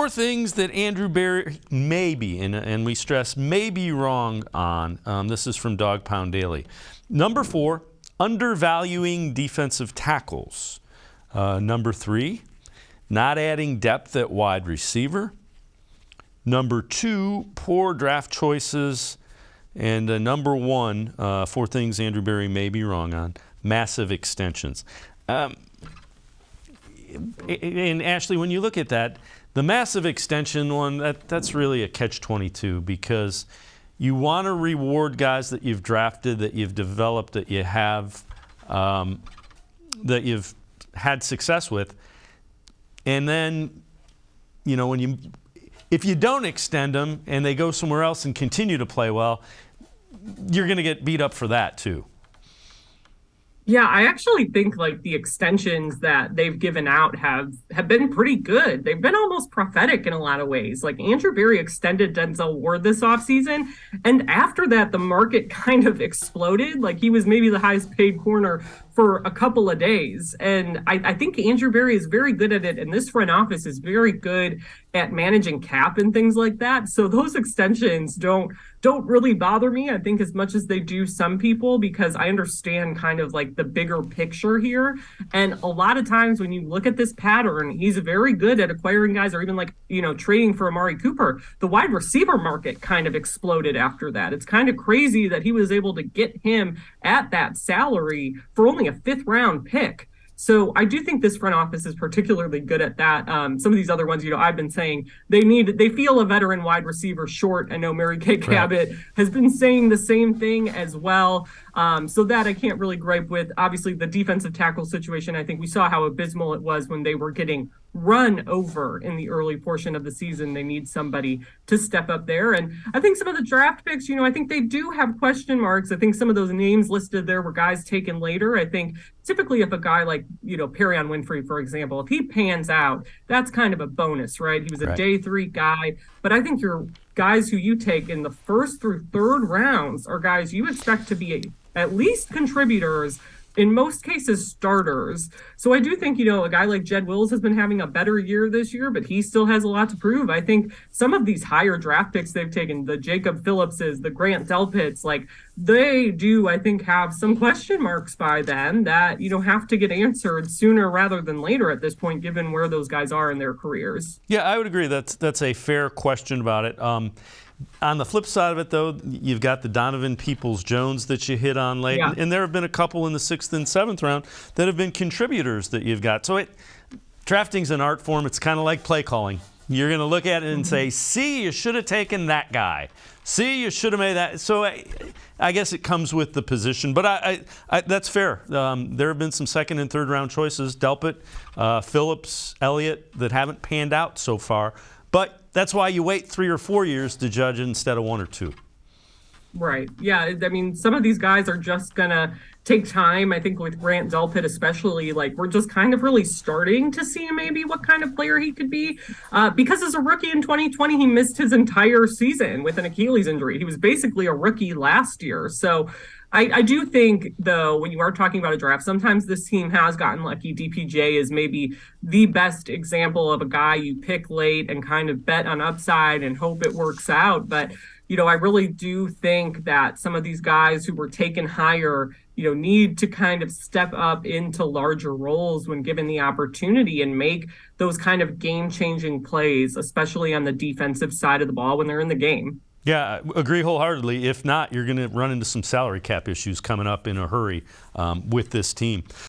Four things that Andrew Berry may be, and we stress may be wrong on. This is from Dawg Pound Daily. Number 4, undervaluing defensive tackles. Number 3, not adding depth at wide receiver. Number 2, poor draft choices. And number 1, 4 things Andrew Berry may be wrong on, massive extensions. And Ashley, when you look at that, the massive extension one, that's really a catch-22 because you want to reward guys that you've drafted, that you've developed, that you have, that you've had success with. And then, you know, if you don't extend them and they go somewhere else and continue to play well, you're going to get beat up for that too. Yeah, I actually think like the extensions that they've given out have been pretty good. They've been almost prophetic in a lot of ways. Like Andrew Berry extended Denzel Ward this offseason, and after that, the market kind of exploded. Like he was maybe the highest paid corner for a couple of days. And I think Andrew Berry is very good at it, and this front office is very good at managing cap and things like that. So those extensions don't really bother me, I think, as much as they do some people, because I understand kind of like the bigger picture here. And a lot of times when you look at this pattern, he's very good at acquiring guys, or even like, you know, trading for Amari Cooper. The wide receiver market kind of exploded after that. It's kind of crazy that he was able to get him at that salary for only a 5th round pick. So I do think this front office is particularly good at that. Some of these other ones, you know, I've been saying they feel a veteran wide receiver short. I know Mary Kay Cabot has been saying the same thing as well. So that I can't really gripe with. Obviously, the defensive tackle situation, I think we saw how abysmal it was when they were getting run over in the early portion of the season. They need somebody to step up there. And I think some of the draft picks, you know, I think they do have question marks. I think some of those names listed there were guys taken later. I think typically if a guy like, you know, Perrion Winfrey, for example, if he pans out, that's kind of a bonus, right? He was a day 3 guy. But I think your guys who you take in the 1st through 3rd rounds are guys you expect to be at least contributors, in most cases starters. So I do think, you know, a guy like Jed Wills has been having a better year this year, but he still has a lot to prove. I think some of these higher draft picks they've taken, the Jacob Phillipses, the Grant Delpits, like they do, I think, have some question marks by them that, you know, have to get answered sooner rather than later at this point, given where those guys are in their careers. Yeah, I would agree. That's a fair question about it. On the flip side of it, though, you've got the Donovan Peoples-Jones that you hit on late, and there have been a couple in the 6th and 7th round that have been contributors that you've got. So drafting's an art form. It's kind of like play calling. You're going to look at it and say, see, you should have taken that guy. See, you should have made that. So I guess it comes with the position. But I that's fair. There have been some 2nd and 3rd round choices, Delpit, Phillips, Elliott, that haven't panned out so far. But that's why you wait 3 or 4 years to judge it instead of 1 or 2. Right. Yeah. I mean, some of these guys are just going to take time. I think with Grant Delpit especially, like we're just kind of really starting to see maybe what kind of player he could be. Because as a rookie in 2020, he missed his entire season with an Achilles injury. He was basically a rookie last year. So I do think, though, when you are talking about a draft, sometimes this team has gotten lucky. DPJ is maybe the best example of a guy you pick late and kind of bet on upside and hope it works out. But, you know, I really do think that some of these guys who were taken higher, you know, need to kind of step up into larger roles when given the opportunity and make those kind of game-changing plays, especially on the defensive side of the ball when they're in the game. Yeah, I agree wholeheartedly. If not, you're going to run into some salary cap issues coming up in a hurry with this team.